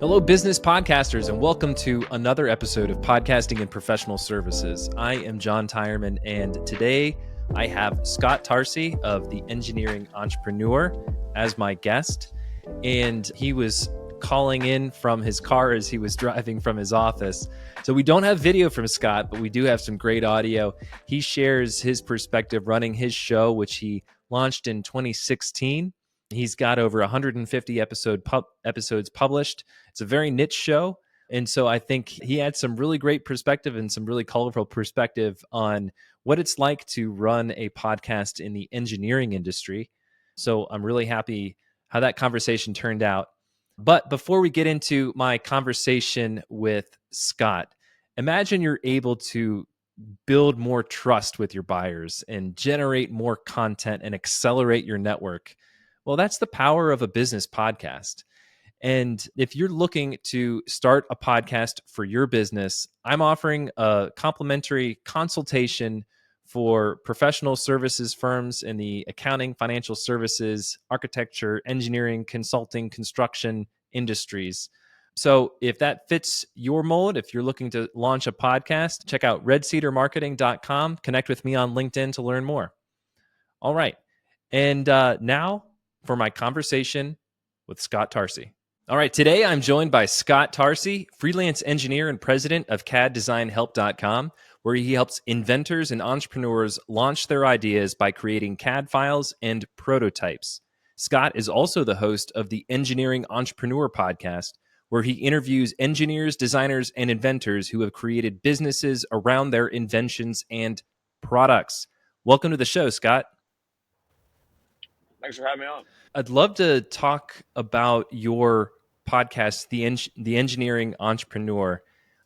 Hello, business podcasters, and welcome to another episode of Podcasting and Professional Services. I am John Tyerman, and today I have Scott Tarcy of The Engineering Entrepreneur as my guest. And he was calling in from his car as he was driving from his office. So we don't have video from Scott, but we do have some great audio. He shares his perspective running his show, which he launched in 2016. He's got over 150 episodes published. It's a very niche show. And so I think he had some really great perspective and some really colorful perspective on what it's like to run a podcast in the engineering industry. So I'm really happy how that conversation turned out. But before we get into my conversation with Scott, imagine you're able to build more trust with your buyers and generate more content and accelerate your network. Well, that's the power of a business podcast. And if you're looking to start a podcast for your business, I'm offering a complimentary consultation for professional services firms in the accounting, financial services, architecture, engineering, consulting, construction industries. So if that fits your mold, if you're looking to launch a podcast, check out redcedarmarketing.com. Connect with me on LinkedIn to learn more. All right. And now for my conversation with Scott Tarcy. All right, today I'm joined by Scott Tarcy, freelance engineer and president of CADdesignhelp.com, where he helps inventors and entrepreneurs launch their ideas by creating CAD files and prototypes. Scott is also the host of the Engineering Entrepreneur podcast, where he interviews engineers, designers, and inventors who have created businesses around their inventions and products. Welcome to the show, Scott. Thanks for having me on. I'd love to talk about your podcast, The Engineering Entrepreneur.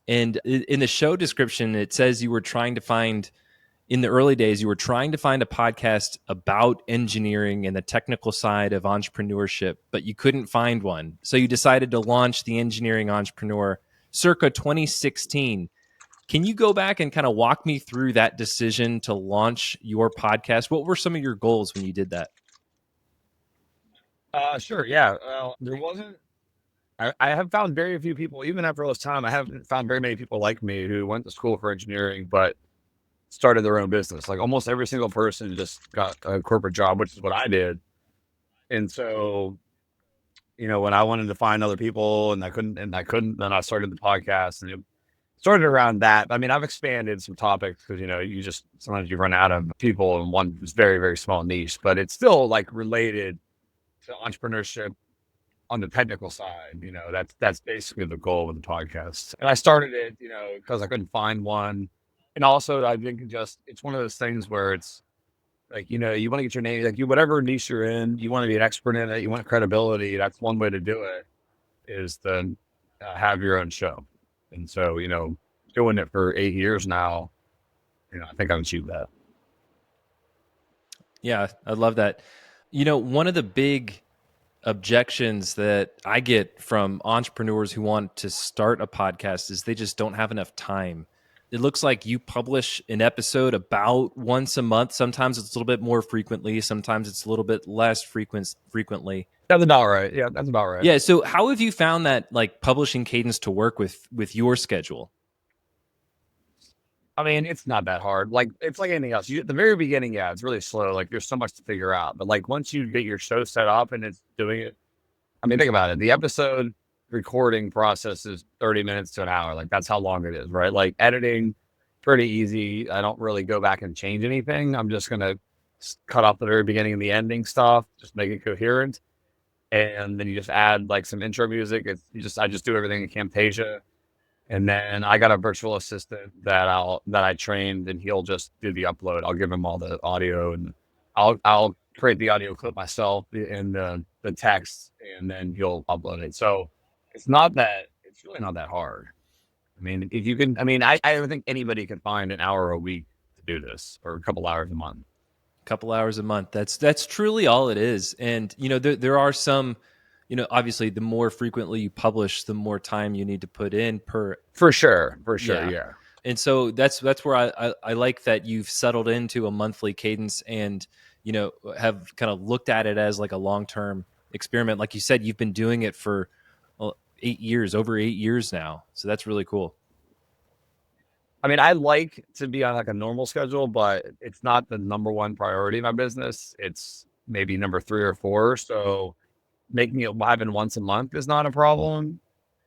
And in the show description, it says you were trying to find, in the early days, you were trying to find a podcast about engineering and the technical side of entrepreneurship, but you couldn't find one. So you decided to launch The Engineering Entrepreneur circa 2016. Can you go back and kind of walk me through that decision to launch your podcast? What were some of your goals when you did that? Sure. Yeah. Well, there wasn't. I have found very few people, even after all this time. I haven't found very many people like me who went to school for engineering but started their own business. Like almost every single person just got a corporate job, which is what I did. And so, when I wanted to find other people and I couldn't, then I started the podcast, and it started around that. I mean, I've expanded some topics because you just sometimes you run out of people in one very, very small niche, but it's still like related to entrepreneurship on the technical side. That's basically the goal with the podcast. And I started it, because I couldn't find one. And also I think it's one of those things where it's like, you want to get your name, like whatever niche you're in, you want to be an expert in it. You want credibility. That's one way to do it is to have your own show. And so, doing it for 8 years now, I think I've achieved that. Yeah, I love that. One of the big objections that I get from entrepreneurs who want to start a podcast is they just don't have enough time. It looks like you publish an episode about once a month. Sometimes it's a little bit more frequently. Sometimes it's a little bit less frequently. That's about right. Yeah, that's about right. Yeah. So how have you found that like publishing cadence to work with your schedule? I mean, it's not that hard. Like, it's like anything else. At the very beginning, yeah, it's really slow. Like, there's so much to figure out. But like, once you get your show set up and it's doing it, I mean, think about it. The episode recording process is 30 minutes to an hour. Like, that's how long it is, right? Like, editing, pretty easy. I don't really go back and change anything. I'm just gonna cut off the very beginning and the ending stuff, just make it coherent, and then you just add like some intro music. I just do everything in Camtasia. And then I got a virtual assistant that I trained, and he'll just do the upload. I'll give him all the audio, and I'll create the audio clip myself and the text, and then he'll upload it. So it's really not that hard. I mean, if you can, I mean, I don't think anybody can find an hour a week to do this, or a couple hours a month. Couple hours a month. That's truly all it is. And there are some, obviously the more frequently you publish, the more time you need to put in per. For sure. Yeah. And so that's where I like that you've settled into a monthly cadence and have kind of looked at it as like a long-term experiment. Like you said, you've been doing it for over 8 years now. So that's really cool. I mean, I like to be on like a normal schedule, but it's not the number one priority in my business. It's maybe number 3 or 4. So making it live in once a month is not a problem,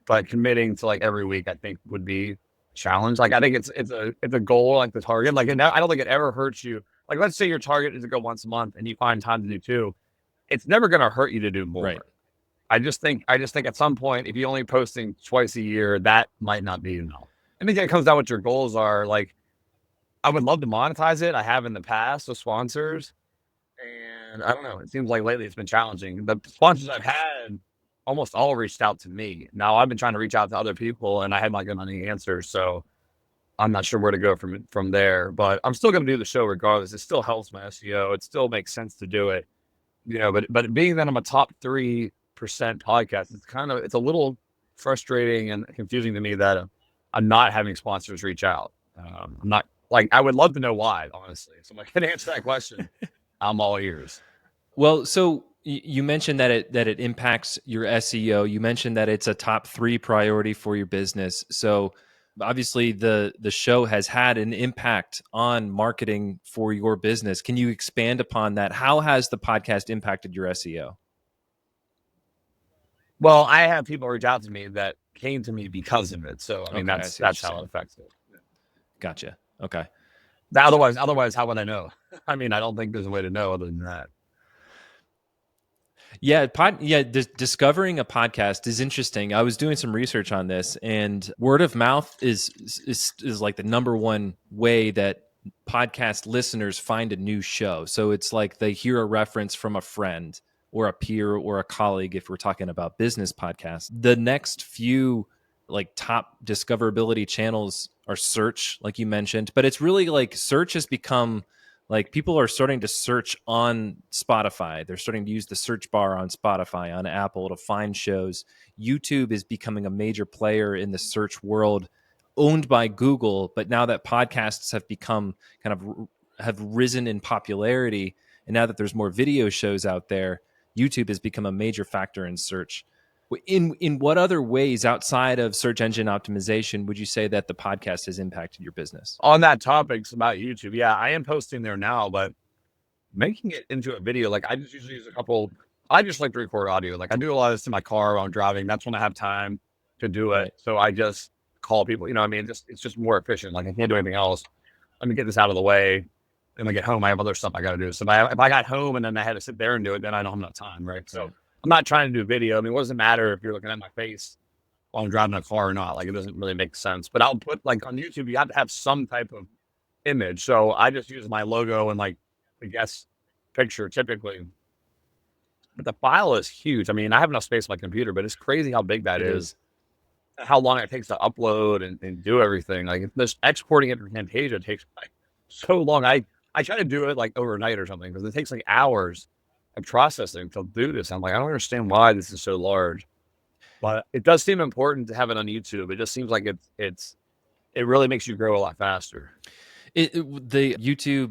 but committing to like every week, I think would be a challenge. Like I think it's a goal, like the target. Like I don't think it ever hurts you. Like let's say your target is to go once a month and you find time to do 2. It's never going to hurt you to do more. Right. I just think at some point, if you're only posting twice a year, that might not be enough. I think it comes down what your goals are. Like, I would love to monetize it. I have in the past with sponsors. And I don't know. It seems like lately it's been challenging. The sponsors I've had almost all reached out to me. Now I've been trying to reach out to other people and I haven't gotten any answers. So I'm not sure where to go from there. But I'm still going to do the show regardless. It still helps my SEO. It still makes sense to do it. But being that I'm a top 3% podcast, it's a little frustrating and confusing to me that I'm not having sponsors reach out. I'm not like, I would love to know why, honestly. So if I can answer that question, I'm all ears. Well, so you mentioned that it impacts your SEO. You mentioned that it's a top 3 priority for your business. So obviously the show has had an impact on marketing for your business. Can you expand upon that? How has the podcast impacted your SEO? Well, I have people reach out to me that came to me because of it. So I mean, that's how it affects it. Gotcha. Okay. Otherwise, how would I know? I mean, I don't think there's a way to know other than that. Yeah, discovering a podcast is interesting. I was doing some research on this, and word of mouth is like the number one way that podcast listeners find a new show. So it's like they hear a reference from a friend or a peer or a colleague if we're talking about business podcasts. The next few like top discoverability channels are search, like you mentioned, but it's really like search has become like people are starting to search on Spotify. They're starting to use the search bar on Spotify, on Apple to find shows. YouTube is becoming a major player in the search world, owned by Google. But now that podcasts have become have risen in popularity, and now that there's more video shows out there, YouTube has become a major factor in search. In what other ways outside of search engine optimization would you say that the podcast has impacted your business? On that topic about YouTube, yeah, I am posting there now, but making it into a video, like I just usually use I just like to record audio. Like I do a lot of this in my car while I'm driving. That's when I have time to do it. Right. So I just call people, it's just more efficient. Like I can't do anything else. Let me get this out of the way. Then I get home, I have other stuff I got to do. So if I got home and then I had to sit there and do it, then I don't have enough time, right? So I'm not trying to do video. I mean, it doesn't matter if you're looking at my face while I'm driving a car or not. Like, it doesn't really make sense. But I'll put, like, on YouTube, you have to have some type of image. So I just use my logo and, like, the guest picture typically. But the file is huge. I mean, I have enough space on my computer, but it's crazy how big that is. How long it takes to upload and do everything. Like, if this exporting it from Camtasia takes like so long. I try to do it like overnight or something because it takes like hours of processing to do this. I'm like, I don't understand why this is so large, but it does seem important to have it on YouTube. It just seems like it really makes you grow a lot faster. The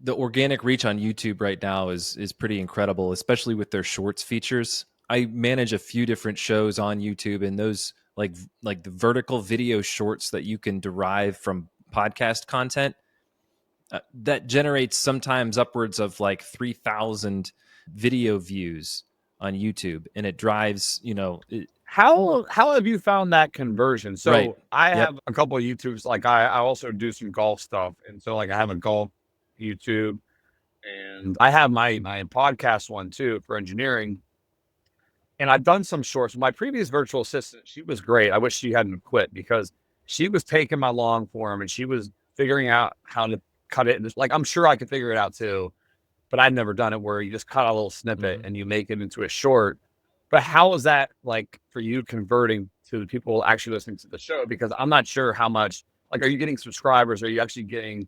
organic reach on YouTube right now is pretty incredible, especially with their shorts features. I manage a few different shows on YouTube, and those like the vertical video shorts that you can derive from podcast content that generates sometimes upwards of like 3,000 video views on YouTube, and it drives, How have you found that conversion? So right. I have a couple of YouTubes. Like I also do some golf stuff, and so like I have a golf YouTube, and I have my podcast one too for engineering. And I've done some shorts. My previous virtual assistant, she was great. I wish she hadn't quit because she was taking my long form and she was figuring out how to cut it. And like, I'm sure I could figure it out too, but I'd never done it where you just cut a little snippet and you make it into a short. But how is that like for you converting to the people actually listening to the show? Because I'm not sure how much, like, are you getting subscribers? Are you actually getting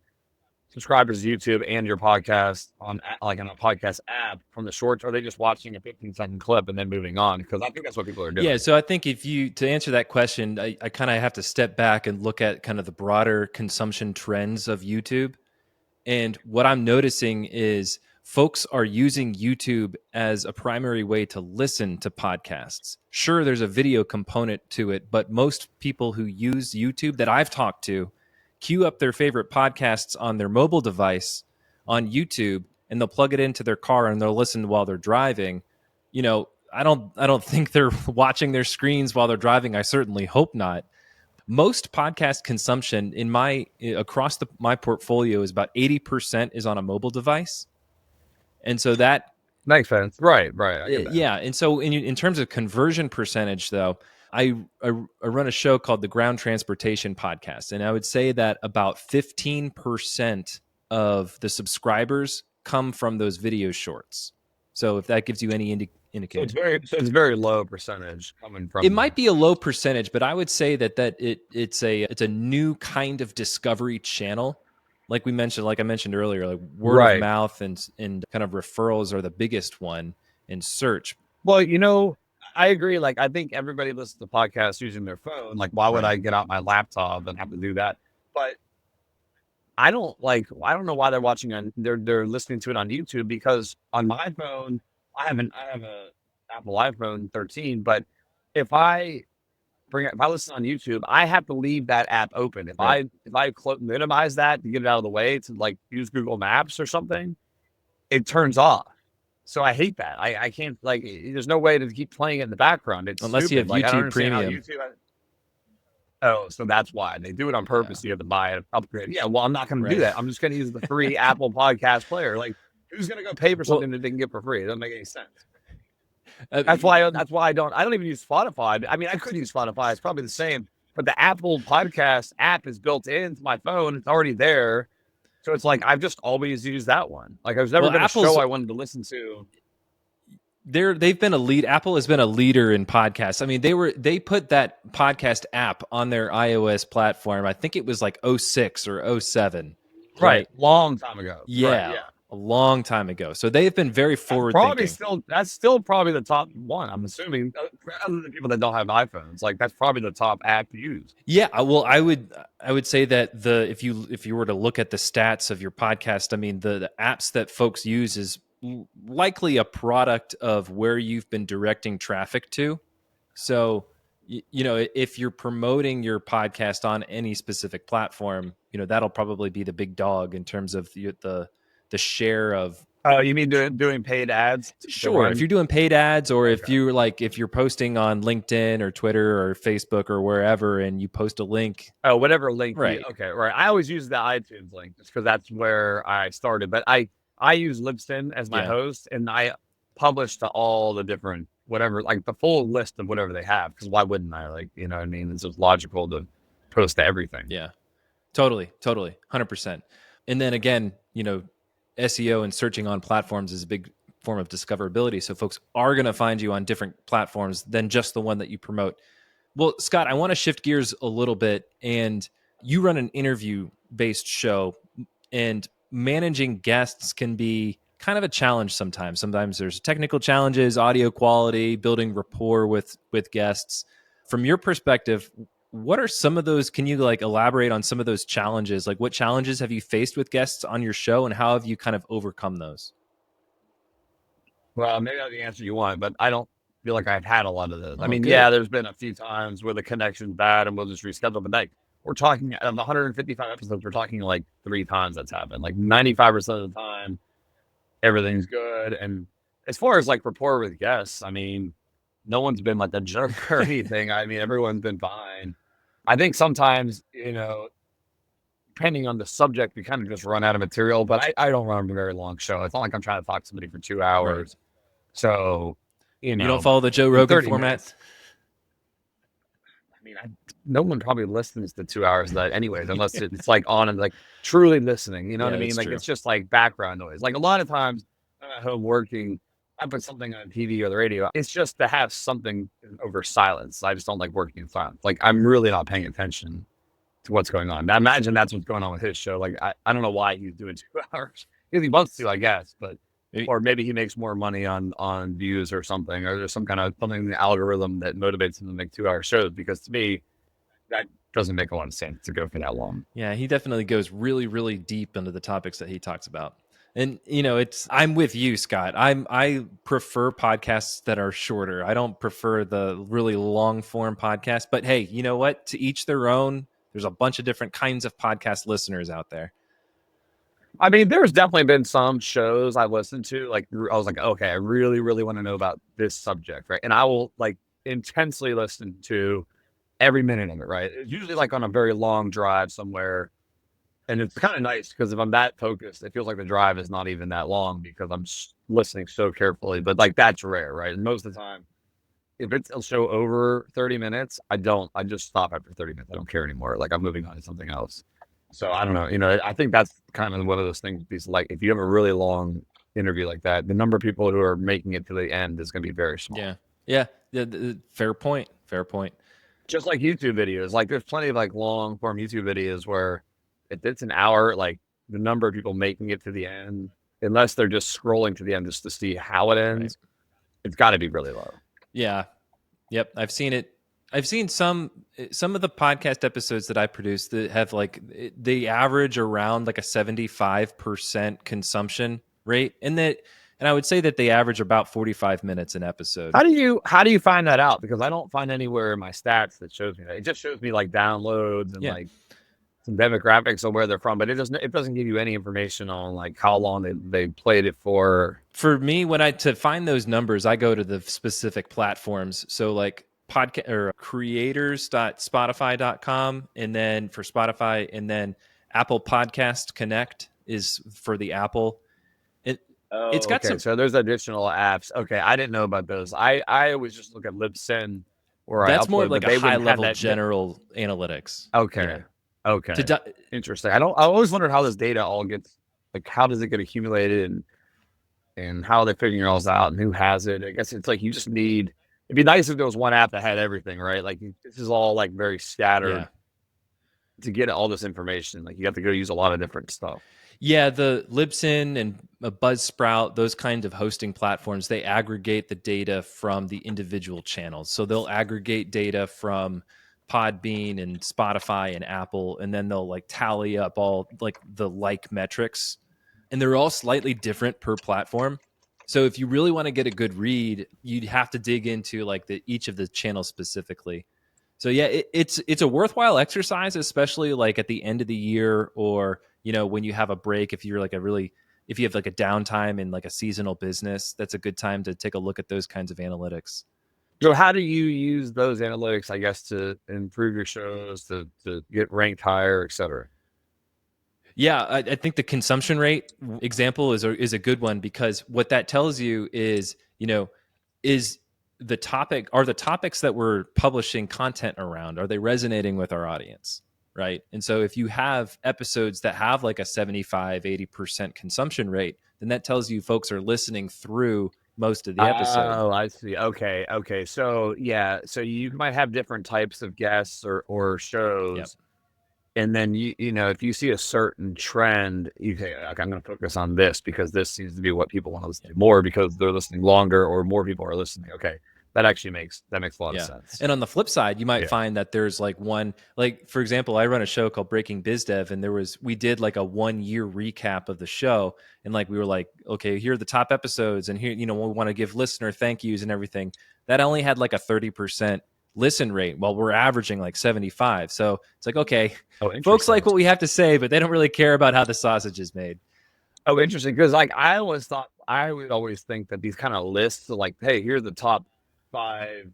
subscribers to YouTube and your podcast on like on a podcast app from the shorts? Or are they just watching a 15-second clip and then moving on? Because I think that's what people are doing. Yeah. So I think to answer that question, I kind of have to step back and look at kind of the broader consumption trends of YouTube. And what I'm noticing is folks are using YouTube as a primary way to listen to podcasts. Sure, there's a video component to it, but most people who use YouTube that I've talked to queue up their favorite podcasts on their mobile device on YouTube, and they'll plug it into their car and they'll listen while they're driving. I don't think they're watching their screens while they're driving. I certainly hope not. Most podcast consumption in my portfolio is about 80% is on a mobile device. And so that makes sense. Right. Yeah. And so in terms of conversion percentage, though, I run a show called the Ground Transportation Podcast. And I would say that about 15% of the subscribers come from those video shorts. So if that gives you any indication. So it's very low percentage coming from. It might be a low percentage, but I would say that it's a new kind of discovery channel. Like I mentioned earlier, like word of mouth and kind of referrals are the biggest one in search. Well, I agree. Like, I think everybody listens to podcasts using their phone. Like, why would I get out my laptop and have to do that? But I don't know why they're watching they're listening to it on YouTube, because on my phone, I have a Apple iPhone 13, but if I listen on YouTube, I have to leave that app open. If I minimize that to get it out of the way to like use Google Maps or something, it turns off. So I hate that. I can't, there's no way to keep playing it in the background. It's unless stupid. you have YouTube Premium. So that's why they do it on purpose. Yeah. You have to buy an upgrade. Yeah, well, I'm not going to do that. I'm just going to use the free Apple Podcast Player. Like, who's going to go pay for something that they can get for free? It doesn't make any sense. That's why I don't even use Spotify. I mean, I could use Spotify. It's probably the same, but the Apple Podcast app is built into my phone. It's already there. So it's like, I've just always used that one. Like, there's never been a show I wanted to listen to. They've been a lead. Apple has been a leader in podcasts. I mean, they put that podcast app on their iOS platform. I think it was like 06 or 07. Right. Long time ago. Yeah. Right, a long time ago. So they've been very forward thinking. That's still probably the top one, I'm assuming, other than people that don't have iPhones. Like, that's probably the top app to use. Yeah, well, I would say that if you were to look at the stats of your podcast, I mean, the apps that folks use is likely a product of where you've been directing traffic to. So, if you're promoting your podcast on any specific platform, that'll probably be the big dog in terms of the share of. Oh, you mean doing paid ads? Sure. If you're doing paid ads, or if you're posting on LinkedIn or Twitter or Facebook or wherever, and you post a link. Oh, whatever link. Right. Okay. Right. I always use the iTunes link just because that's where I started. But I use Libsyn as my host, and I publish to all the different whatever, like the full list of whatever they have. Because why wouldn't I? Like, you know what I mean? It's just logical to post to everything. Yeah. Totally. 100%. And then again, SEO and searching on platforms is a big form of discoverability. So folks are going to find you on different platforms than just the one that you promote. Well, Scott, I want to shift gears a little bit. And you run an interview-based show, and managing guests can be kind of a challenge sometimes. Sometimes there's technical challenges, audio quality, building rapport with guests. From your perspective, what are some of those? Can you elaborate on some of those challenges? Like, what challenges have you faced with guests on your show, and how have you kind of overcome those? Well, maybe not the answer you want, but I don't feel like I've had a lot of those. I mean, yeah, there's been a few times where the connection's bad and we'll just reschedule. But we're talking of the 155 episodes, we're talking like 3 times that's happened. Like 95% of the time, everything's good. And as far as like rapport with guests, I mean, no one's been like a jerk or anything. I mean, everyone's been fine. I think sometimes, depending on the subject, we kind of just run out of material, but I don't run a very long show. It's not like I'm trying to talk to somebody for 2 hours. Right. So, you don't follow the Joe Rogan format. Minutes. I mean, no one probably listens to 2 hours of that anyways, unless it's like on and like truly listening. You know what I mean? Like, it's just like background noise. Like a lot of times I'm at home working, I put something on TV or the radio. It's just to have something over silence. I just don't like working in silence. Like, I'm really not paying attention to what's going on. I imagine that's what's going on with his show. Like, I don't know why he's doing 2 hours. He wants to, I guess, but or maybe he makes more money on views or something, or there's something in the algorithm that motivates him to make 2-hour shows. Because to me, that doesn't make a lot of sense to go for that long. Yeah, he definitely goes really, really deep into the topics that he talks about. And I'm with you, Scott. I prefer podcasts that are shorter. I don't prefer the really long form podcast. But hey, you know what? To each their own. There's a bunch of different kinds of podcast listeners out there. I mean, there's definitely been some shows I've listened to. Like, I was like, okay, I really, really want to know about this subject, right? And I will like intensely listen to every minute of it, right? It's usually like on a very long drive somewhere. And it's kind of nice because if I'm that focused, it feels like the drive is not even that long because I'm listening so carefully. But like that's rare, right? And most of the time, if it's a show over 30 minutes, I just stop after 30 minutes. I don't care anymore. Like I'm moving on to something else. So I don't know. I think that's kind of one of those things. Because like if you have a really long interview like that, the number of people who are making it to the end is going to be very small. Yeah. Fair point. Just like YouTube videos, like there's plenty of like long form YouTube videos where if it's an hour, like the number of people making it to the end, unless they're just scrolling to the end just to see how it ends, it's got to be really low. Yeah. Yep. I've seen it. I've seen some of the podcast episodes that I produce that have like they average around like a 75% consumption rate, and I would say that they average about 45 minutes an episode. How do you find that out? Because I don't find anywhere in my stats that shows me that. It just shows me like downloads and like some demographics of where they're from, but it doesn't give you any information on like how long they played it for. For me, to find those numbers, I go to the specific platforms. So like podcast or creators.spotify.com, and then for Spotify, and then Apple Podcast Connect is for the Apple. It's got some. So there's additional apps. Okay, I didn't know about those. I always just look at Libsyn, or that's I upload, more like a high level that general analytics. Okay, okay, interesting. I always wondered how this data all gets, like, how does it get accumulated, and how they're figuring it all out, and who has it. I guess it's like you just need. It'd be nice if there was one app that had everything, right? Like this is all like very scattered. To get all this information, like you have to go use a lot of different stuff. Yeah, the Libsyn and Buzzsprout, those kinds of hosting platforms, they aggregate the data from the individual channels. So they'll aggregate data from Podbean and Spotify and Apple, and then they'll like tally up all like the like metrics, and they're all slightly different per platform. So if you really want to get a good read, you'd have to dig into like each of the channels specifically. So yeah, it's a worthwhile exercise, especially like at the end of the year, or when you have a break. If you have like a downtime in like a seasonal business, that's a good time to take a look at those kinds of analytics. So how do you use those analytics, I guess, to improve your shows, to get ranked higher, et cetera? Yeah, I think the consumption rate example is a good one, because what that tells you is the topics that we're publishing content around, are they resonating with our audience, right? And so if you have episodes that have like a 75-80% consumption rate, then that tells you folks are listening through most of the episode. Oh, I see. Okay. So yeah, so you might have different types of guests or shows. And then if you see a certain trend, you say, okay, I'm going to focus on this because this seems to be what people want to listen to more because they're listening longer or more people are listening. Okay, that actually makes a lot of sense. And on the flip side, you might find that there's like one, like for example, I run a show called Breaking Biz Dev, and we did like a 1 year recap of the show, and like we were like, okay, here are the top episodes, and here we want to give listener thank yous and everything. That only had like a 30% listen rate, while we're averaging like 75. So it's like, okay, folks like what we have to say, but they don't really care about how the sausage is made. Oh, interesting. Because like I would always think that these kind of lists are like, hey, here's the top 5,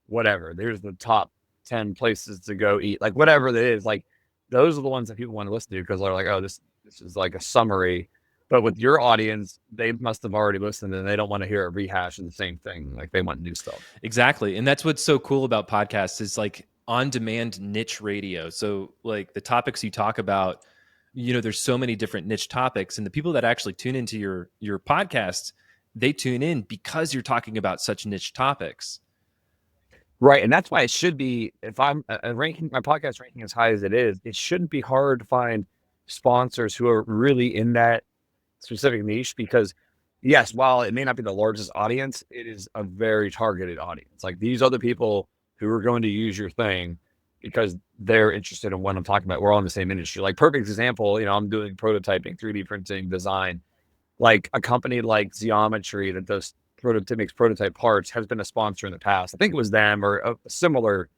whatever. There's the top 10 places to go eat, like whatever it is. Like those are the ones that people want to listen to because they're like, oh, this is like a summary. But with your audience, they must have already listened and they don't want to hear a rehash of the same thing. Like they want new stuff. Exactly. And that's what's so cool about podcasts is like on-demand niche radio. So like the topics you talk about, there's so many different niche topics, and the people that actually tune into your podcast, they tune in because you're talking about such niche topics. Right. And that's why it should be, if I'm ranking my podcast ranking as high as it is, it shouldn't be hard to find sponsors who are really in that specific niche, because yes, while it may not be the largest audience, it is a very targeted audience. Like these are the people who are going to use your thing because they're interested in what I'm talking about. We're all in the same industry. Like perfect example, I'm doing prototyping, 3D printing, design. Like a company like Geometry that does makes prototype parts has been a sponsor in the past. I think it was them or a similar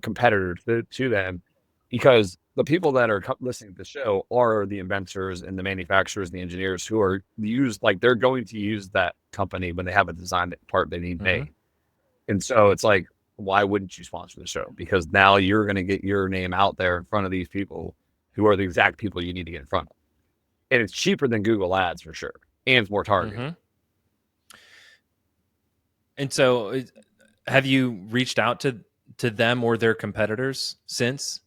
competitor to them, because the people that are listening to the show are the inventors and the manufacturers and the engineers who are they're going to use that company when they have a design part they need made. And so it's like, why wouldn't you sponsor the show? Because now you're going to get your name out there in front of these people who are the exact people you need to get in front of. And it's cheaper than Google ads for sure. And it's more targeted. And so have you reached out to them or their competitors since?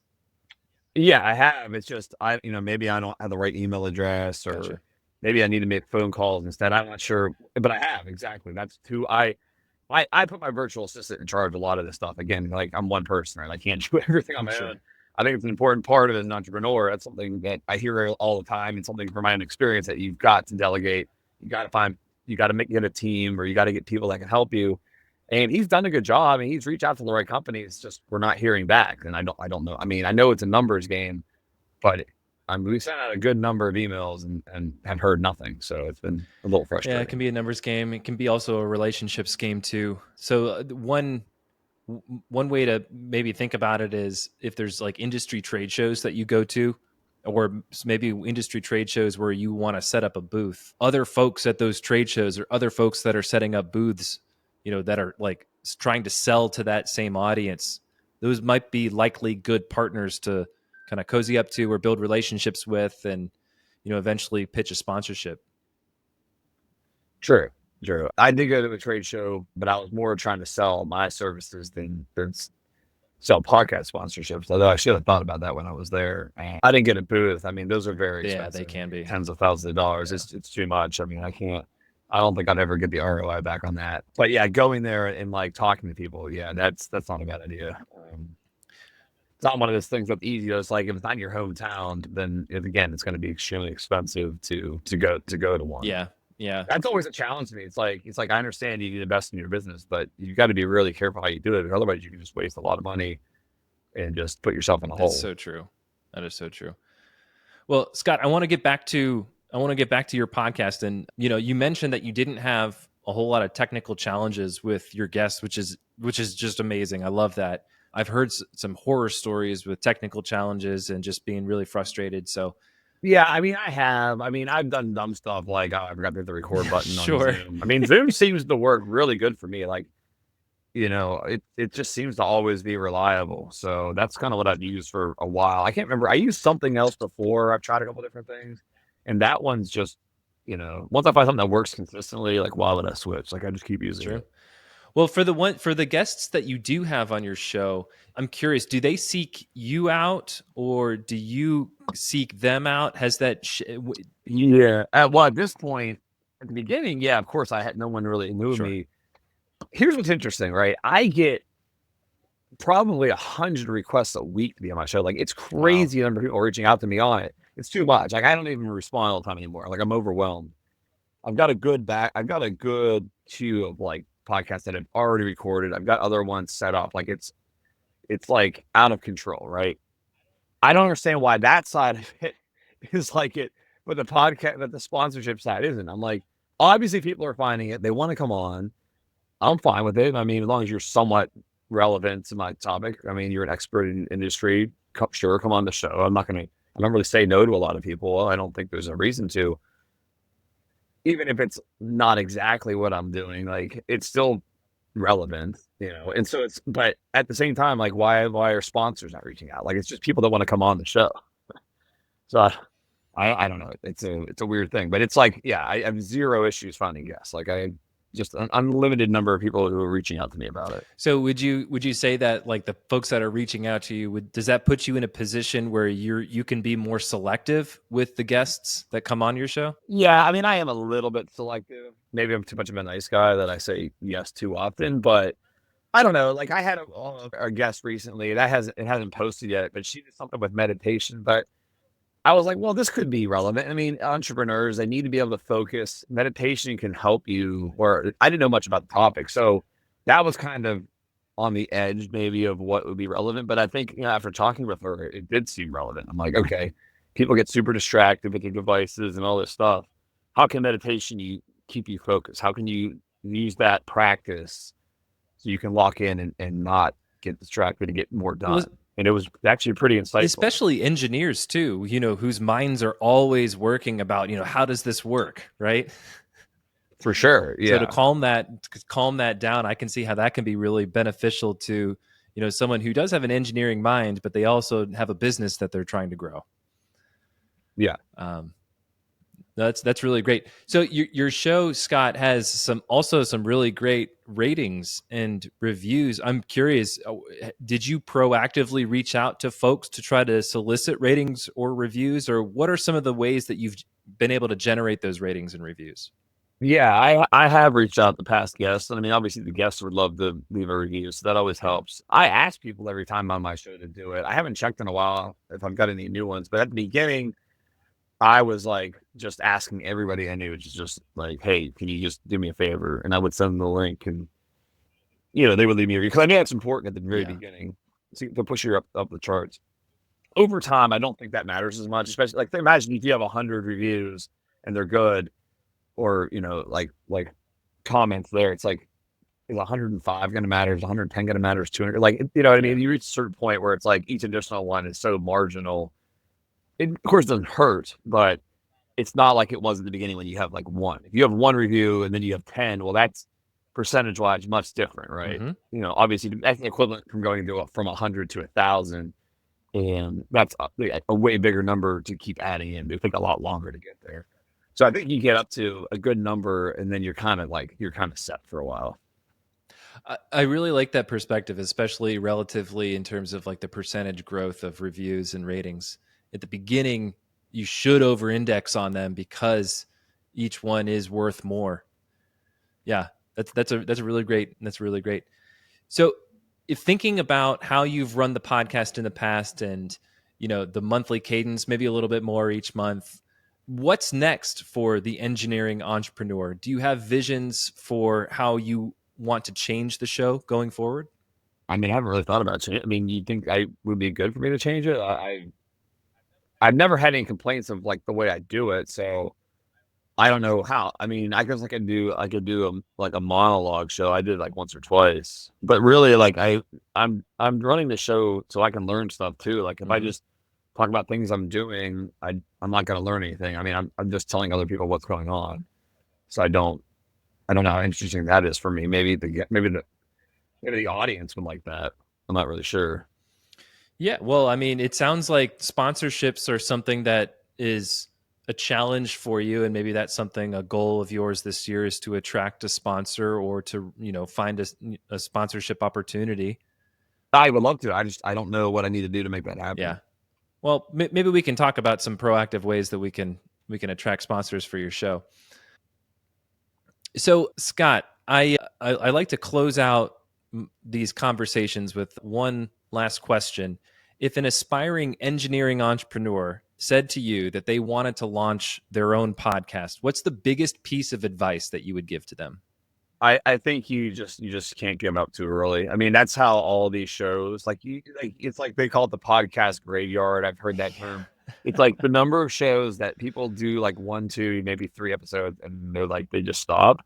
Yeah, I have. It's just, maybe I don't have the right email address, or Gotcha. maybe I need to make phone calls instead. I'm not sure, but I have. Exactly. That's who I put my virtual assistant in charge of a lot of this stuff. Again, like I'm one person, right? I can't do everything on my own. I think it's an important part of it as an entrepreneur. That's something that I hear all the time, and something from my own experience, that you've got to delegate. You got to get a team, or you got to get people that can help you. And he's done a good job, and he's reached out to the right companies. Just we're not hearing back, and I don't know. I mean, I know it's a numbers game, but we sent out a good number of emails and have heard nothing. So it's been a little frustrating. Yeah, it can be a numbers game. It can be also a relationships game too. So one way to maybe think about it is if there's like industry trade shows that you go to, or maybe industry trade shows where you want to set up a booth, other folks at those trade shows or other folks that are setting up booths, that are like trying to sell to that same audience, those might be likely good partners to kind of cozy up to or build relationships with, and eventually pitch a sponsorship. True. I did go to a trade show, but I was more trying to sell my services than sell podcast sponsorships. Although I should have thought about that when I was there. I didn't get a booth. I mean, those are very expensive. Yeah, they can be tens of thousands of dollars. Yeah. It's too much. I mean, I don't think I'd ever get the ROI back on that. But yeah, going there and like talking to people, yeah, that's not a bad idea. It's not one of those things that's easy. It's like if it's not in your hometown, then it's going to be extremely expensive to go to one. Yeah. That's always a challenge to me. It's like I understand you need to invest in your business, but you've got to be really careful how you do it. Otherwise, you can just waste a lot of money and just put yourself in a hole. That's so true. That is so true. Well, Scott, I want to get back to your podcast, and you mentioned that you didn't have a whole lot of technical challenges with your guests, which is just amazing. I love that. I've heard some horror stories with technical challenges and just being really frustrated. So yeah, I mean, I've done dumb stuff like, I forgot to hit the record button on Sure. Zoom. I mean, Zoom seems to work really good for me. Like, it just seems to always be reliable. So that's kind of what I've used for a while. I can't remember. I used something else before. I've tried a couple different things, and that one's just, once I find something that works consistently, like, why would I switch? Like, I just keep using it. Well, for the guests that you do have on your show, I'm curious, do they seek you out or do you seek them out? Has that yeah. Well, at this point, at the beginning, yeah, of course, I had no one really knew me. Here's what's interesting, right? I get probably 100 requests a week to be on my show. Like, it's crazy. Wow. Number of people reaching out to me on it. It's too much. Like, I don't even respond all the time anymore. Like, I'm overwhelmed. I've got a good queue of like podcasts that I've already recorded. I've got other ones set up. Like, it's like out of control, right? I don't understand why that side of it is like it, but the sponsorship side isn't. I'm like, obviously people are finding it. They want to come on. I'm fine with it. I mean, as long as you're somewhat relevant to my topic. I mean, you're an expert in industry. Sure, come on the show. I don't really say no to a lot of people. I don't think there's a reason to. Even if it's not exactly what I'm doing, like, it's still relevant, and so but at the same time, like, why are sponsors not reaching out? Like, it's just people that want to come on the show. So I don't know. It's a weird thing, but it's like, yeah, I have zero issues finding guests. Like, I just an unlimited number of people who are reaching out to me about it. So would you say that, like, the folks that are reaching out to you, does that put you in a position where you can be more selective with the guests that come on your show? Yeah, I mean, I am a little bit selective. Maybe I'm too much of a nice guy that I say yes too often, but I don't know. Like, I had a guest recently that hasn't posted yet, but she did something with meditation. But I was like, well, this could be relevant. I mean, entrepreneurs, they need to be able to focus. Meditation can help you. Or I didn't know much about the topic, so that was kind of on the edge maybe of what would be relevant. But I think, after talking with her, it did seem relevant. I'm like, okay, People get super distracted with their devices and all this stuff. How can meditation keep you focused? How can you use that practice so you can lock in and not get distracted and get more Well, done? And it was actually pretty insightful. especially engineers too, whose minds are always working about, how does this work, right? For sure. So to Yeah. calm that down, I can see how that can be really beneficial to, someone who does have an engineering mind, but they also have a business that they're trying to grow. Yeah. That's really great. So your show, Scott, has some really great ratings and reviews. I'm curious, did you proactively reach out to folks to try to solicit ratings or reviews, or what are some of the ways that you've been able to generate those ratings and reviews? Yeah, I have reached out to past guests, and I mean, obviously, the guests would love to leave a review, so that always helps. I ask people every time on my show to do it. I haven't checked in a while if I've got any new ones, but at the beginning, I was like just asking everybody I knew, just like, "Hey, can you just do me a favor?" And I would send them the link, and they would leave me a review because I knew it's important at the very beginning to push you up the charts. Over time, I don't think that matters as much, especially like imagine if you have 100 reviews and they're good, or like comments there. It's like, is 105 going to matter? Is 110 going to matter? Is 200? Like, you know what I mean? You reach a certain point where it's like each additional one is so marginal. It, of course, doesn't hurt, but it's not like it was at the beginning when you have like one. If you have one review and then you have 10, well, that's percentage wise much different, right? Mm-hmm. Obviously, that's the equivalent from going from 100 to 1,000. And that's a way bigger number to keep adding in. It would take a lot longer to get there. So I think you get up to a good number and then you're kind of set for a while. I really like that perspective, especially relatively in terms of like the percentage growth of reviews and ratings. At the beginning, you should over index on them because each one is worth more. Yeah, that's really great. That's really great. So, if thinking about how you've run the podcast in the past and, the monthly cadence, maybe a little bit more each month, what's next for the engineering entrepreneur? Do you have visions for how you want to change the show going forward? I mean, I haven't really thought about it. I mean, you think I would be good for me to change it? I've never had any complaints of like the way I do it, so I don't know how. I mean, I guess I could do like a monologue show. I did like once or twice, but really, like I'm running the show so I can learn stuff too. Like if I just talk about things I'm doing, I'm not going to learn anything. I mean, I'm just telling other people what's going on. So I don't know how interesting that is for me. Maybe the audience would like that. I'm not really sure. Yeah, well, I mean, it sounds like sponsorships are something that is a challenge for you, and maybe that's a goal of yours this year is to attract a sponsor or to find a sponsorship opportunity. I would love to. I don't know what I need to do to make that happen. Yeah. Well, maybe we can talk about some proactive ways that we can attract sponsors for your show. So, Scott, I like to close out these conversations with one last question. If an aspiring engineering entrepreneur said to you that they wanted to launch their own podcast, what's the biggest piece of advice that you would give to them? I think you just can't give up too early. I mean, that's how all these shows it's like they call it the podcast graveyard. I've heard that term. It's like the number of shows that people do like one, two, maybe three episodes, and they just stop.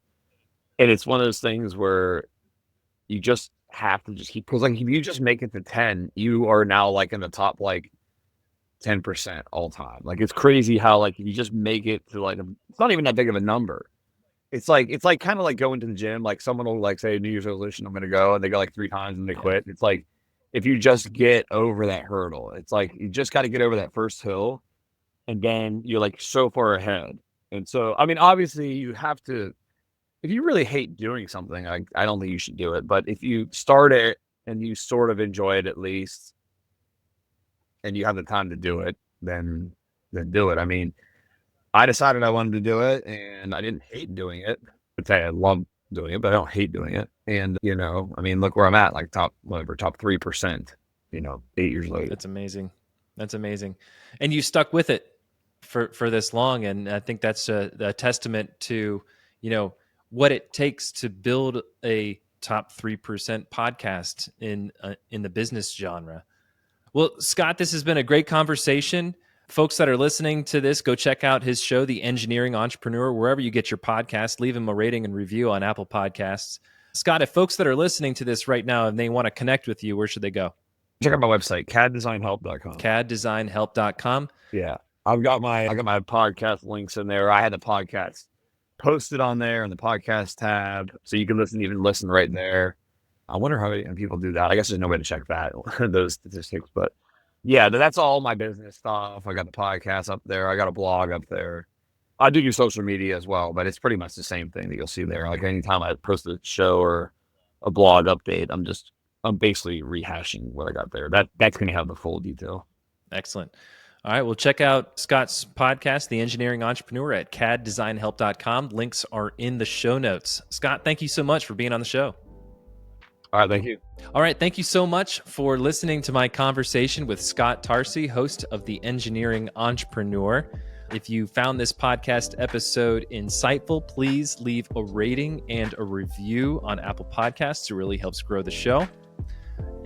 And it's one of those things where you just have to just keep because like if you just make it to 10, you are now like in the top like 10% all time. Like it's crazy how like you just make it to like it's not even that big of a number. It's like kind of like going to the gym. Like someone will like say New Year's resolution, I'm gonna go, and they go like 3 times and they quit. It's like if you just get over that hurdle, it's like you just got to get over that first hill, and then you're like so far ahead. And so, I mean, obviously, you have to. If you really hate doing something, I don't think you should do it. But if you start it and you sort of enjoy it at least, and you have the time to do it, then do it. I mean, I decided I wanted to do it, and I didn't hate doing it. I'd say I love doing it, but I don't hate doing it. And I mean, look where I'm at, like top 3%. 8 years later. That's amazing. That's amazing. And you stuck with it for this long. And I think that's a testament to, what it takes to build a top 3% podcast in the business genre. Well, Scott, this has been a great conversation. Folks that are listening to this, go check out his show, The Engineering Entrepreneur, wherever you get your podcast. Leave him a rating and review on Apple Podcasts. Scott, if folks that are listening to this right now and they want to connect with you, where should they go? Check out my website, caddesignhelp.com. caddesignhelp.com. Yeah. I got my podcast links in there. I had the podcast posted on there in the podcast tab, so you can listen right there. I wonder how many people do that. I guess there's no way to check that, those statistics, but yeah, that's all my business stuff. I got the podcast up there. I got a blog up there. I do use social media as well, but it's pretty much the same thing that you'll see there. Like anytime I post a show or a blog update, I'm basically rehashing what I got there. That's going to have the full detail. Excellent. All right, well, check out Scott's podcast, The Engineering Entrepreneur, at caddesignhelp.com. Links are in the show notes. Scott, thank you so much for being on the show. All right, thank you. All right, thank you so much for listening to my conversation with Scott Tarcy, host of The Engineering Entrepreneur. If you found this podcast episode insightful, please leave a rating and a review on Apple Podcasts. It really helps grow the show.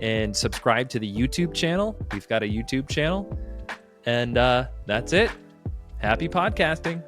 And subscribe to the YouTube channel. We've got a YouTube channel. And that's it. Happy podcasting.